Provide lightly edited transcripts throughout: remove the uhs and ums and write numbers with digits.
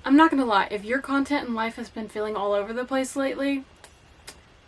I'm not gonna lie, if your content in life has been feeling all over the place lately,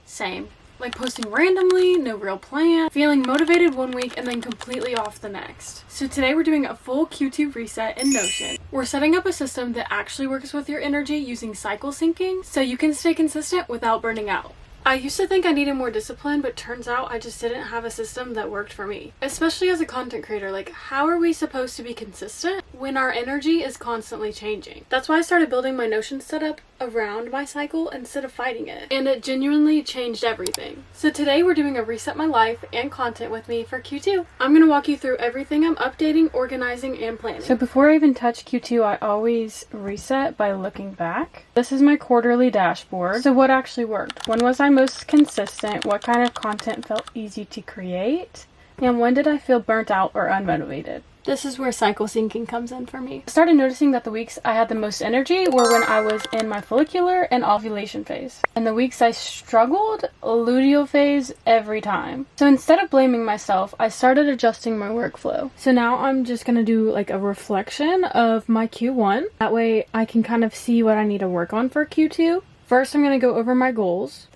same. Like posting randomly, no real plan, feeling motivated one week and then completely off the next. So today we're doing a full Q2 reset in Notion. We're setting up a system that actually works with your energy using cycle syncing so you can stay consistent without burning out. I used to think I needed more discipline, but turns out I just didn't have a system that worked for me. Especially as a content creator, like how are we supposed to be consistent when our energy is constantly changing? That's why I started building my Notion setup around my cycle instead of fighting it. And it genuinely changed everything. So today we're doing a reset my life and content with me for Q2. I'm going to walk you through everything I'm updating, organizing, and planning. So before I even touch Q2, I always reset by looking back. This is my quarterly dashboard. So what actually worked? When was I most consistent? What kind of content felt easy to create? And when did I feel burnt out or unmotivated? This is where cycle syncing comes in for me. I started noticing that the weeks I had the most energy were when I was in my follicular and ovulation phase. And the weeks I struggled, luteal phase every time. So instead of blaming myself, I started adjusting my workflow. So now I'm just gonna do like a reflection of my Q1. That way I can kind of see what I need to work on for Q2. First, I'm gonna go over my goals.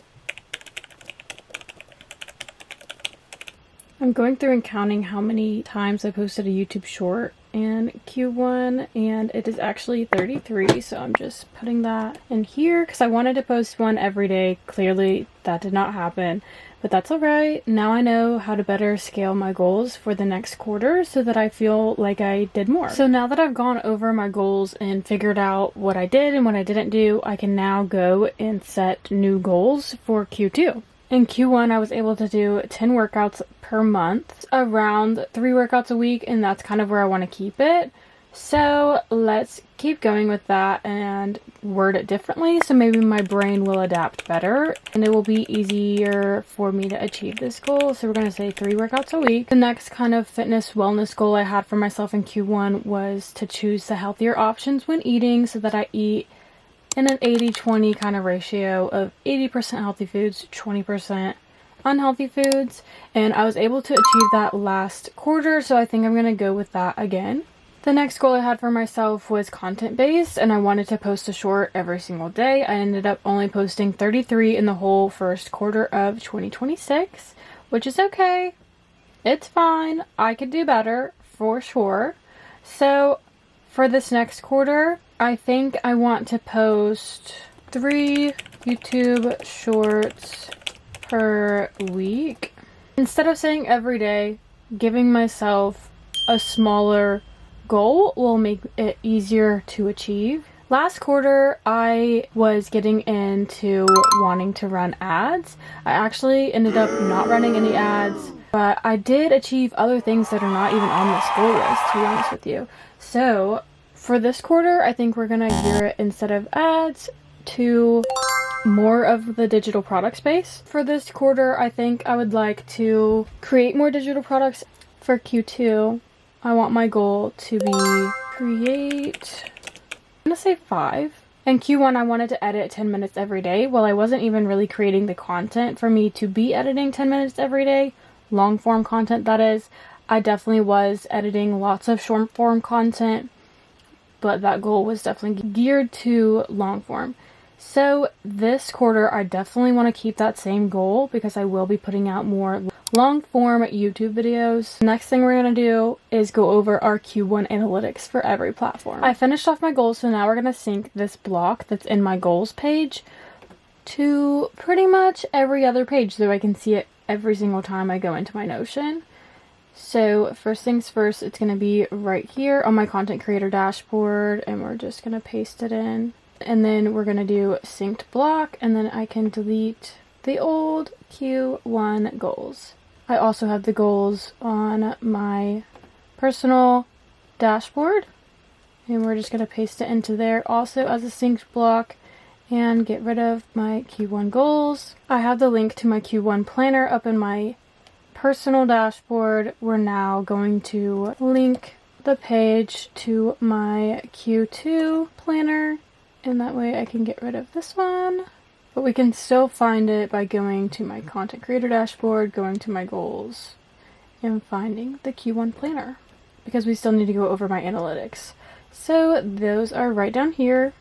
I'm going through and counting how many times I posted a YouTube short in Q1, and it is actually 33, so I'm just putting that in here because I wanted to post one every day. Clearly that did not happen, but that's alright. Now I know how to better scale my goals for the next quarter so that I feel like I did more. So now that I've gone over my goals and figured out what I did and what I didn't do, I can now go and set new goals for Q2. In Q1, I was able to do 10 workouts per month, around 3 workouts a week, and that's kind of where I want to keep it. So let's keep going with that and word it differently so maybe my brain will adapt better and it will be easier for me to achieve this goal. So we're going to say 3 workouts a week. The next kind of fitness wellness goal I had for myself in Q1 was to choose the healthier options when eating so that I eat in an 80-20 kind of ratio of 80% healthy foods, 20% unhealthy foods, and I was able to achieve that last quarter, so I think I'm going to go with that again. The next goal I had for myself was content-based, and I wanted to post a short every single day. I ended up only posting 33 in the whole first quarter of 2026, which is okay. It's fine. I could do better, for sure. So for this next quarter, I think I want to post 3 YouTube shorts per week. Instead of saying every day, giving myself a smaller goal will make it easier to achieve. Last quarter, I was getting into wanting to run ads. I actually ended up not running any ads, but I did achieve other things that are not even on this goal list, to be honest with you. So for this quarter, I think we're gonna gear it instead of ads to more of the digital product space. For this quarter, I think I would like to create more digital products. For Q2, I want my goal to be create, I'm gonna say 5. In Q1, I wanted to edit 10 minutes every day. Well, I wasn't even really creating the content for me to be editing 10 minutes every day, long form content that is. I definitely was editing lots of short form content, but that goal was definitely geared to long form. So this quarter, I definitely want to keep that same goal because I will be putting out more long form YouTube videos. Next thing we're going to do is go over our Q1 analytics for every platform. I finished off my goals, so now we're going to sync this block that's in my goals page to pretty much every other page so I can see it every single time I go into my Notion. So first things first, it's going to be right here on my content creator dashboard, and we're just going to paste it in. And then we're going to do synced block, and then I can delete the old Q1 goals. I also have the goals on my personal dashboard, and we're just going to paste it into there also as a synced block and get rid of my Q1 goals. I have the link to my Q1 planner up in my personal dashboard. We're now going to link the page to my Q2 planner, and that way I can get rid of this one. But we can still find it by going to my content creator dashboard, going to my goals, and finding the Q1 planner, because we still need to go over my analytics. So those are right down here.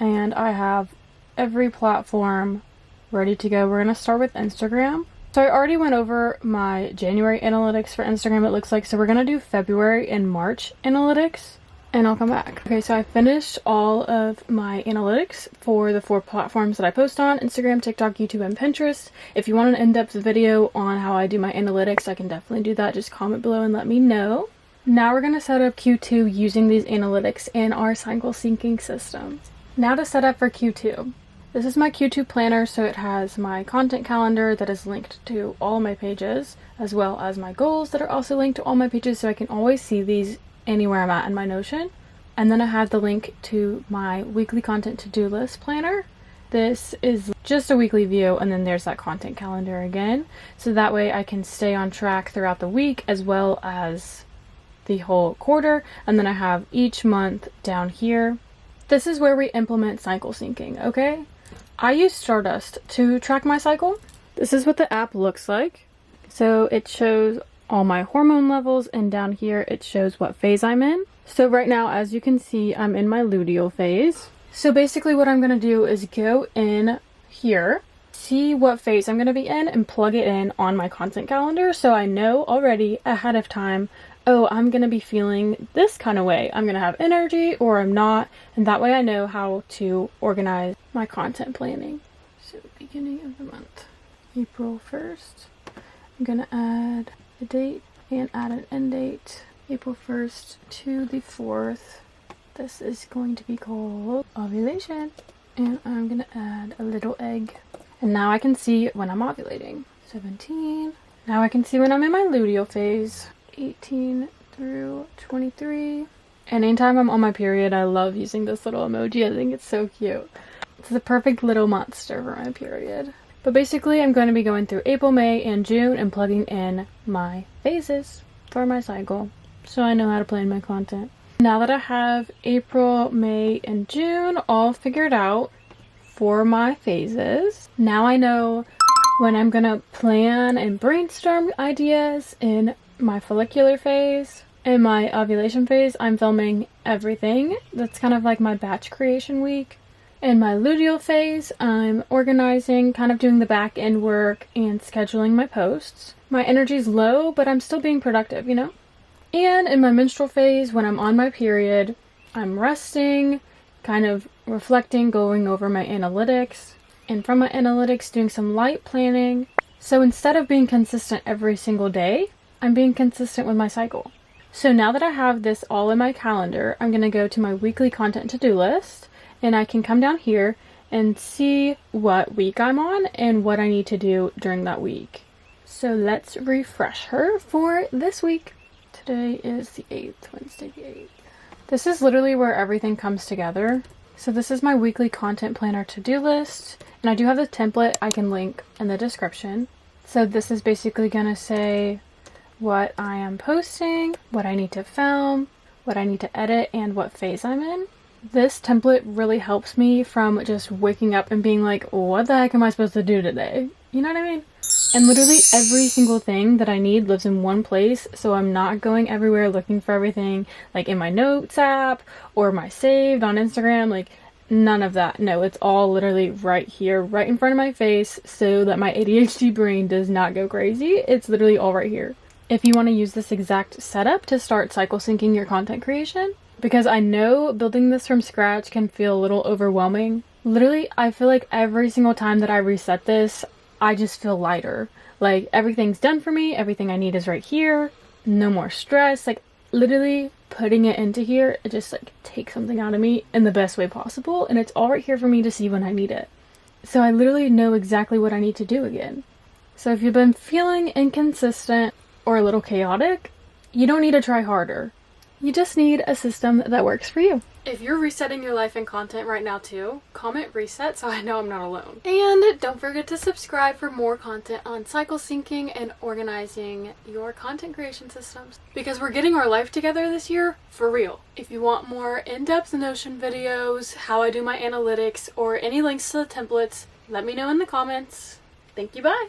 and I have every platform ready to go. We're going to start with Instagram. So I already went over my January analytics for Instagram, it looks like. So we're going to do February and March analytics, and I'll come back. Okay, so I finished all of my analytics for the 4 platforms that I post on: Instagram, TikTok, YouTube, and Pinterest. If you want an in-depth video on how I do my analytics, I can definitely do that. Just comment below and let me know. Now we're going to set up Q2 using these analytics in our cycle syncing system. Now to set up for Q2. This is my Q2 planner, so it has my content calendar that is linked to all my pages, as well as my goals that are also linked to all my pages, so I can always see these anywhere I'm at in my Notion. And then I have the link to my weekly content to-do list planner. This is just a weekly view, and then there's that content calendar again. So that way I can stay on track throughout the week as well as the whole quarter. And then I have each month down here. This is where we implement cycle syncing, okay? I use Stardust to track my cycle. This is what the app looks like. So it shows all my hormone levels, and down here it shows what phase I'm in. So right now, as you can see, I'm in my luteal phase. So basically what I'm going to do is go in here, see what phase I'm going to be in, and plug it in on my content calendar, so I know already ahead of time, oh, I'm going to be feeling this kind of way. I'm going to have energy or I'm not, and that way I know how to organize my content planning. So beginning of the month, April 1st, I'm going to add a date and add an end date, April 1st to the 4th. This is going to be called ovulation, and I'm going to add a little egg. And now I can see when I'm ovulating. 17. Now I can see when I'm in my luteal phase. 18 through 23. And anytime I'm on my period, I love using this little emoji. I think it's so cute. It's the perfect little monster for my period. But basically, I'm going to be going through April, May, and June and plugging in my phases for my cycle, so I know how to plan my content. Now that I have April, May, and June all figured out for my phases, now I know when I'm going to plan and brainstorm ideas in my follicular phase. In my ovulation phase, I'm filming everything. That's kind of like my batch creation week. In my luteal phase, I'm organizing, kind of doing the back end work and scheduling my posts. My energy's low, but I'm still being productive, you know? And in my menstrual phase, when I'm on my period, I'm resting, kind of reflecting, going over my analytics, and from my analytics, doing some light planning. So instead of being consistent every single day, I'm being consistent with my cycle. So now that I have this all in my calendar, I'm going to go to my weekly content to-do list, and I can come down here and see what week I'm on and what I need to do during that week. So let's refresh her for this week. Today is the 8th, Wednesday the 8th. This is literally where everything comes together. So this is my weekly content planner to-do list, and I do have the template I can link in the description. So this is basically going to say what I am posting, what I need to film, what I need to edit, and what phase I'm in. This template really helps me from just waking up and being like, what the heck am I supposed to do today? You know what I mean? And literally every single thing that I need lives in one place, so I'm not going everywhere looking for everything, like in my notes app or my saved on Instagram, like none of that. No, it's all literally right here, right in front of my face, so that my ADHD brain does not go crazy. It's literally all right here. If you want to use this exact setup to start cycle syncing your content creation, because I know building this from scratch can feel a little overwhelming. Literally, I feel like every single time that I reset this, I just feel lighter. Like everything's done for me, everything I need is right here, no more stress. Like literally putting it into here, it just like takes something out of me in the best way possible, and it's all right here for me to see when I need it. So I literally know exactly what I need to do again. So if you've been feeling inconsistent or a little chaotic, you don't need to try harder. You just need a system that works for you. If you're resetting your life and content right now too, comment reset so I know I'm not alone. And don't forget to subscribe for more content on cycle syncing and organizing your content creation systems. Because we're getting our life together this year, for real. If you want more in-depth Notion videos, how I do my analytics, or any links to the templates, let me know in the comments. Thank you, bye!